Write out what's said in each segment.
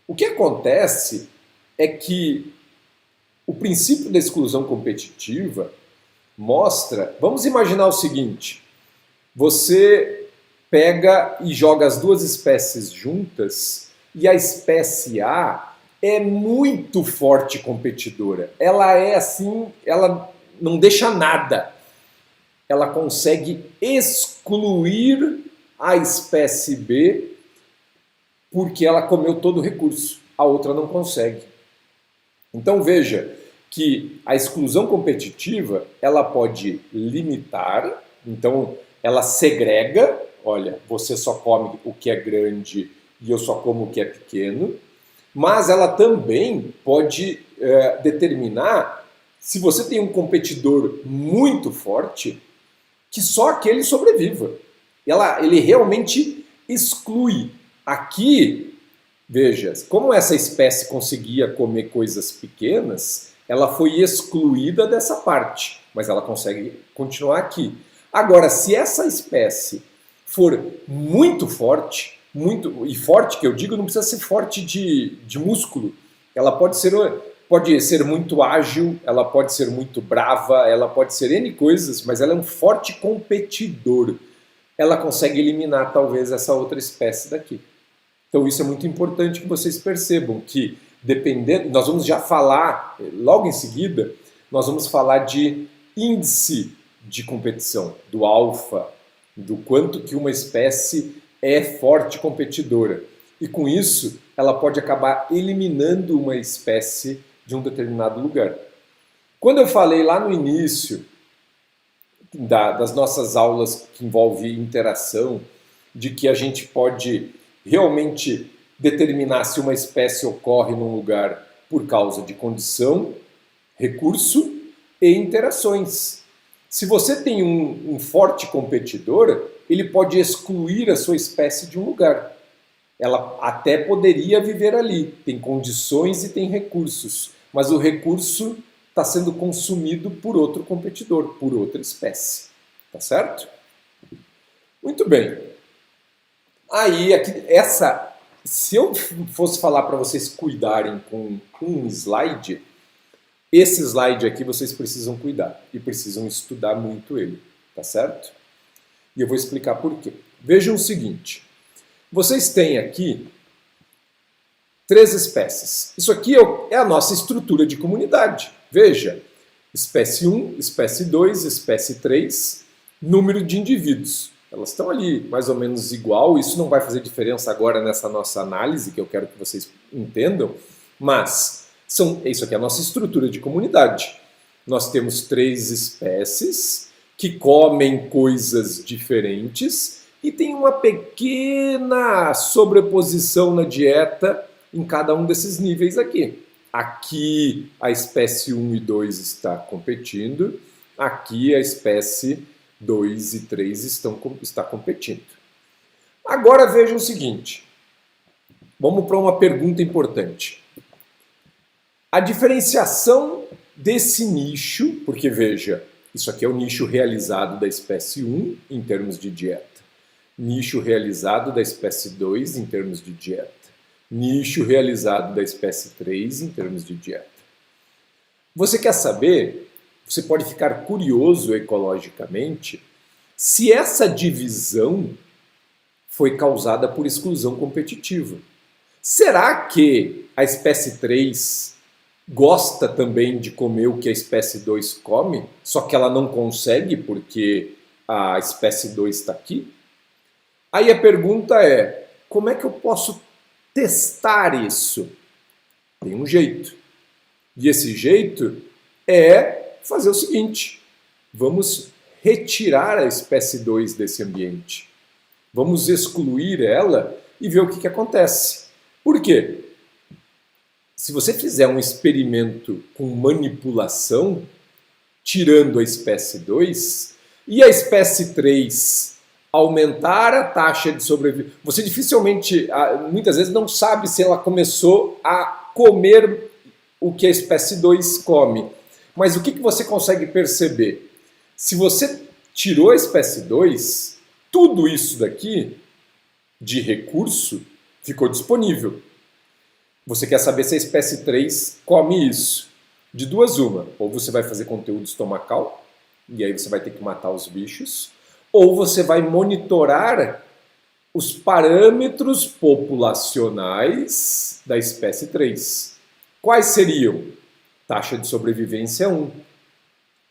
O que acontece é que o princípio da exclusão competitiva mostra... Vamos imaginar o seguinte: você pega e joga as duas espécies juntas e a espécie A é muito forte competidora. Ela é assim, ela não deixa nada. Ela consegue excluir a espécie B porque ela comeu todo o recurso. A outra não consegue. Então veja que a exclusão competitiva ela pode limitar, então ela segrega, olha, você só come o que é grande e eu só como o que é pequeno, mas ela também pode determinar, se você tem um competidor muito forte, que só aquele sobreviva. Ele realmente exclui. Aqui, veja, como essa espécie conseguia comer coisas pequenas, ela foi excluída dessa parte, mas ela consegue continuar aqui. Agora, se essa espécie for muito forte, e forte que eu digo não precisa ser forte de músculo, ela pode ser muito ágil, ela pode ser muito brava, ela pode ser N coisas, mas ela é um forte competidor. Ela consegue eliminar talvez essa outra espécie daqui. Então isso é muito importante que vocês percebam que dependendo, nós vamos já falar, logo em seguida, nós vamos falar de índice de competição, do alfa, do quanto que uma espécie é forte competidora. E com isso, ela pode acabar eliminando uma espécie de um determinado lugar. Quando eu falei lá no início das nossas aulas que envolve interação, de que a gente pode realmente determinar se uma espécie ocorre num lugar por causa de condição, recurso e interações. Se você tem um forte competidor, ele pode excluir a sua espécie de um lugar. Ela até poderia viver ali, tem condições e tem recursos, mas o recurso está sendo consumido por outro competidor, por outra espécie. Tá certo? Muito bem. Aí, se eu fosse falar para vocês cuidarem com um slide, esse slide aqui vocês precisam cuidar e precisam estudar muito ele, tá certo? E eu vou explicar por quê. Vejam o seguinte, vocês têm aqui 3 espécies. Isso aqui é a nossa estrutura de comunidade. Veja, espécie 1, espécie 2, espécie 3, número de indivíduos. Elas estão ali mais ou menos igual, isso não vai fazer diferença agora nessa nossa análise, que eu quero que vocês entendam, mas isso aqui é a nossa estrutura de comunidade. Nós temos 3 espécies que comem coisas diferentes e tem uma pequena sobreposição na dieta em cada um desses níveis aqui. Aqui a espécie 1 e 2 está competindo, aqui a espécie 2 e 3 está competindo. Agora vejam o seguinte, vamos para uma pergunta importante. A diferenciação desse nicho, porque veja, isso aqui é o nicho realizado da espécie 1 em termos de dieta, nicho realizado da espécie 2 em termos de dieta, nicho realizado da espécie 3 em termos de dieta. Você quer saber, você pode ficar curioso ecologicamente, se essa divisão foi causada por exclusão competitiva. Será que a espécie 3 gosta também de comer o que a espécie 2 come, só que ela não consegue porque a espécie 2 está aqui? Aí a pergunta é, como é que eu posso testar isso? Tem um jeito. E esse jeito é fazer o seguinte, vamos retirar a espécie 2 desse ambiente. Vamos excluir ela e ver o que acontece. Por quê? Se você fizer um experimento com manipulação, tirando a espécie 2, e a espécie 3 aumentar a taxa de sobrevivência, você dificilmente, muitas vezes, não sabe se ela começou a comer o que a espécie 2 come. Mas o que você consegue perceber? Se você tirou a espécie 2, tudo isso daqui de recurso ficou disponível. Você quer saber se a espécie 3 come isso. De duas uma, ou você vai fazer conteúdo estomacal, e aí você vai ter que matar os bichos, ou você vai monitorar os parâmetros populacionais da espécie 3. Quais seriam? Taxa de sobrevivência 1.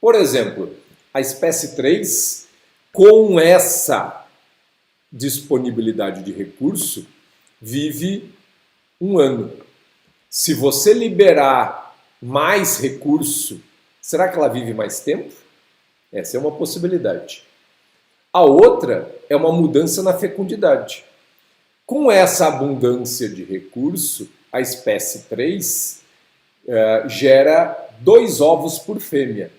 Por exemplo, a espécie 3, com essa disponibilidade de recurso, vive 1 ano. Se você liberar mais recurso, será que ela vive mais tempo? Essa é uma possibilidade. A outra é uma mudança na fecundidade. Com essa abundância de recurso, a espécie 3 gera 2 ovos por fêmea.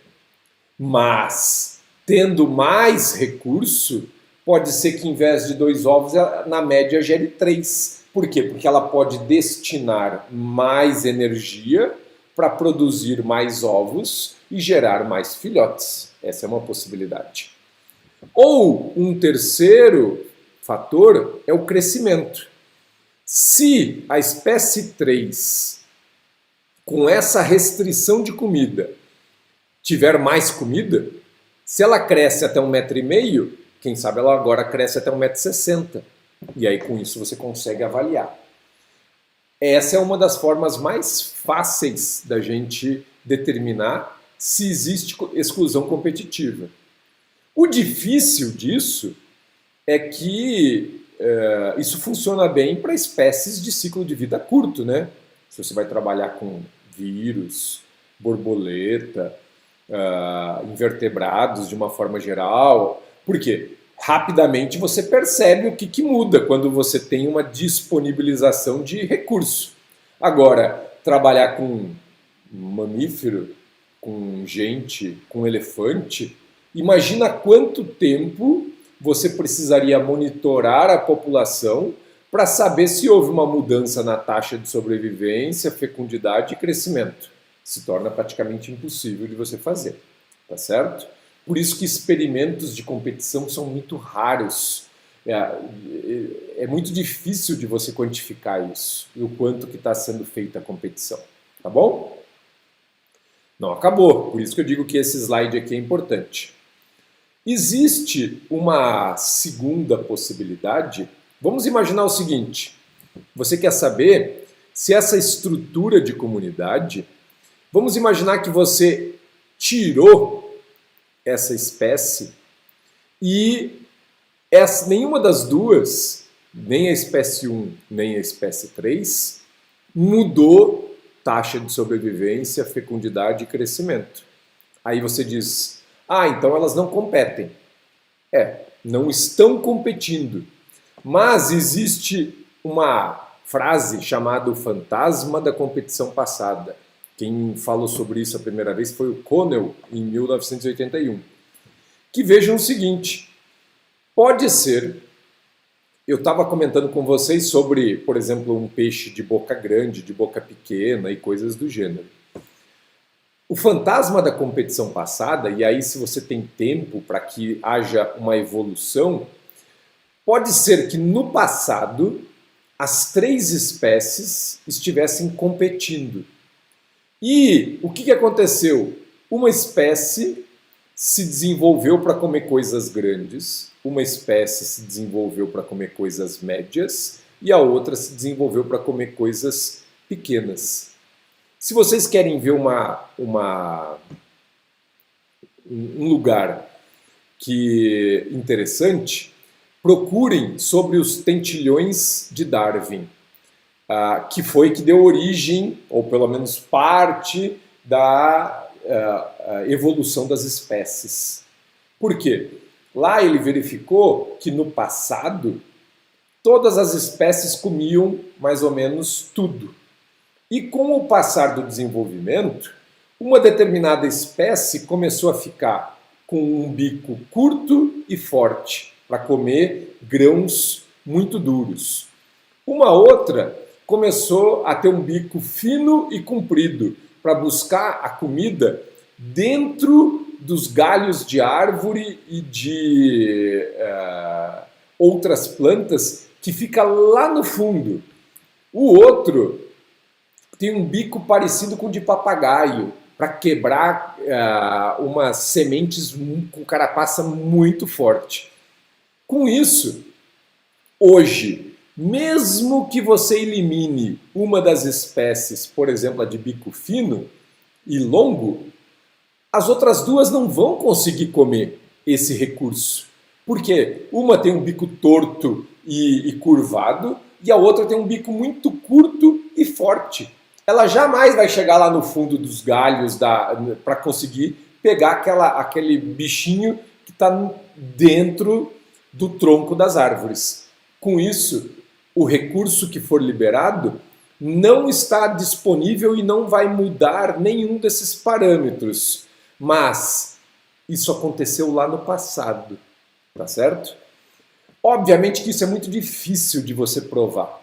Mas, tendo mais recurso, pode ser que em vez de 2 ovos, na média gere 3. Por quê? Porque ela pode destinar mais energia para produzir mais ovos e gerar mais filhotes. Essa é uma possibilidade. Ou um terceiro fator é o crescimento. Se a espécie 3, com essa restrição de comida, tiver mais comida, se ela cresce até 1,5 m, quem sabe ela agora cresce até 1,60 m. E aí com isso você consegue avaliar. Essa é uma das formas mais fáceis da gente determinar se existe exclusão competitiva. O difícil disso é que isso funciona bem para espécies de ciclo de vida curto, né? Se você vai trabalhar com vírus, borboleta, invertebrados de uma forma geral. Por quê? Rapidamente você percebe o que muda quando você tem uma disponibilização de recurso. Agora, trabalhar com mamífero, com gente, com elefante, imagina quanto tempo você precisaria monitorar a população para saber se houve uma mudança na taxa de sobrevivência, fecundidade e crescimento. Se torna praticamente impossível de você fazer, tá certo? Por isso que experimentos de competição são muito raros. É muito difícil de você quantificar isso e o quanto que está sendo feita a competição, tá bom? Não acabou, por isso que eu digo que esse slide aqui é importante. Existe uma segunda possibilidade. Vamos imaginar o seguinte: você quer saber se essa estrutura de comunidade, vamos imaginar que você tirou essa espécie e nenhuma das duas, nem a espécie 1 nem a espécie 3, mudou taxa de sobrevivência, fecundidade e crescimento. Aí você diz, então elas não competem. Não estão competindo. Mas existe uma frase chamada o fantasma da competição passada. Quem falou sobre isso a primeira vez foi o Connell, em 1981. Que vejam o seguinte, pode ser, eu estava comentando com vocês sobre, por exemplo, um peixe de boca grande, de boca pequena e coisas do gênero. O fantasma da competição passada, e aí se você tem tempo para que haja uma evolução, pode ser que no passado as 3 espécies estivessem competindo. E o que aconteceu? Uma espécie se desenvolveu para comer coisas grandes, uma espécie se desenvolveu para comer coisas médias e a outra se desenvolveu para comer coisas pequenas. Se vocês querem ver um lugar interessante, procurem sobre os tentilhões de Darwin, que foi que deu origem, ou pelo menos parte, da evolução das espécies. Por quê? Lá ele verificou que no passado todas as espécies comiam mais ou menos tudo. E com o passar do desenvolvimento, uma determinada espécie começou a ficar com um bico curto e forte para comer grãos muito duros. Uma outra começou a ter um bico fino e comprido para buscar a comida dentro dos galhos de árvore e de outras plantas que fica lá no fundo. O outro tem um bico parecido com o de papagaio, para quebrar umas sementes com carapaça muito forte. Com isso, hoje, mesmo que você elimine uma das espécies, por exemplo, a de bico fino e longo, as outras duas não vão conseguir comer esse recurso. Porque uma tem um bico torto e curvado e a outra tem um bico muito curto e forte. Ela jamais vai chegar lá no fundo dos galhos para conseguir pegar aquele bichinho que está dentro do tronco das árvores. Com isso, o recurso que for liberado não está disponível e não vai mudar nenhum desses parâmetros. Mas isso aconteceu lá no passado, tá certo? Obviamente que isso é muito difícil de você provar.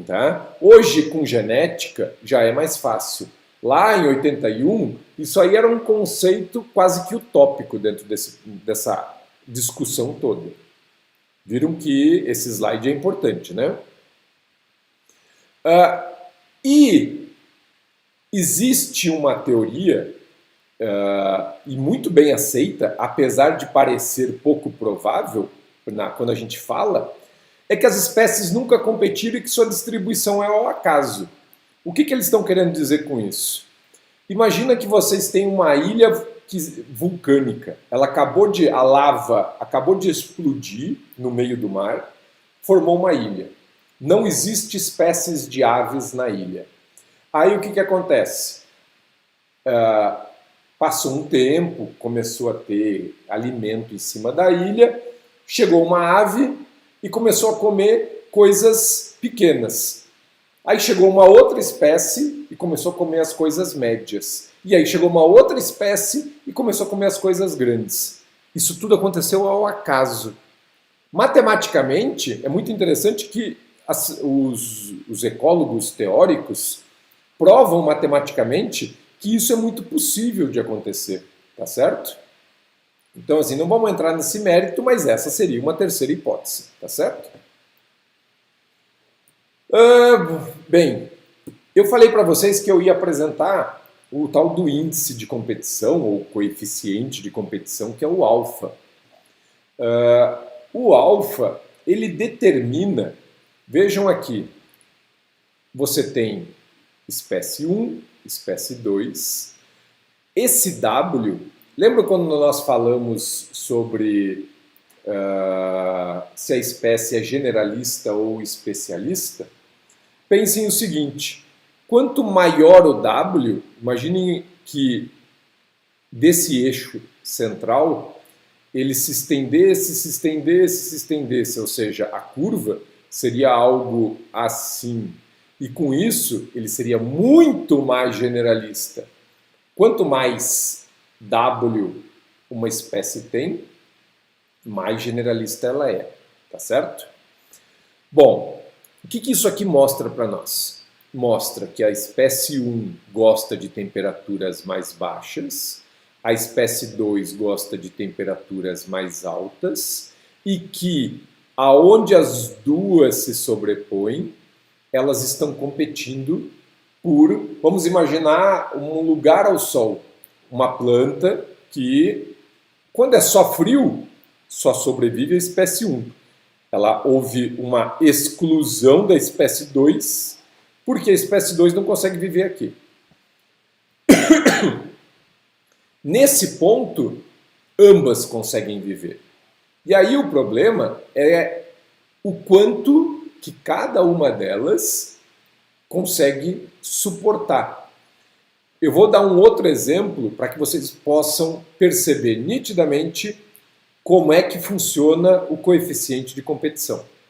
Tá? Hoje, com genética, já é mais fácil. Lá em 81, isso aí era um conceito quase que utópico dentro dessa discussão toda. Viram que esse slide é importante, né? E existe uma teoria, e muito bem aceita, apesar de parecer pouco provável, quando a gente fala, é que as espécies nunca competiram e que sua distribuição é ao acaso. O que eles estão querendo dizer com isso? Imagina que vocês têm uma ilha vulcânica. A lava acabou de explodir no meio do mar, formou uma ilha. Não existe espécies de aves na ilha. Aí o que acontece? Passou um tempo, começou a ter alimento em cima da ilha, chegou uma ave e começou a comer coisas pequenas. Aí chegou uma outra espécie e começou a comer as coisas médias. E aí chegou uma outra espécie e começou a comer as coisas grandes. Isso tudo aconteceu ao acaso. Matematicamente, é muito interessante que os ecólogos teóricos provam matematicamente que isso é muito possível de acontecer, tá certo? Então, assim, não vamos entrar nesse mérito, mas essa seria uma terceira hipótese, tá certo? Bem, eu falei para vocês que eu ia apresentar o tal do índice de competição, ou coeficiente de competição, que é o alfa. O alfa, ele determina, vejam aqui, você tem espécie 1, espécie 2, esse W... Lembra quando nós falamos sobre se a espécie é generalista ou especialista? Pensem o seguinte, quanto maior o W, imaginem que desse eixo central, ele se estendesse, se estendesse, se estendesse, ou seja, a curva seria algo assim. E com isso, ele seria muito mais generalista. Quanto mais W uma espécie tem, mais generalista ela é, tá certo? Bom, o que isso aqui mostra para nós? Mostra que a espécie 1 gosta de temperaturas mais baixas, a espécie 2 gosta de temperaturas mais altas e que, aonde as duas se sobrepõem, elas estão competindo por, vamos imaginar, um lugar ao sol. Uma planta que, quando é só frio, só sobrevive a espécie 1. Houve uma exclusão da espécie 2, porque a espécie 2 não consegue viver aqui. Nesse ponto, ambas conseguem viver. E aí o problema é o quanto que cada uma delas consegue suportar. Eu vou dar um outro exemplo para que vocês possam perceber nitidamente como é que funciona o coeficiente de competição.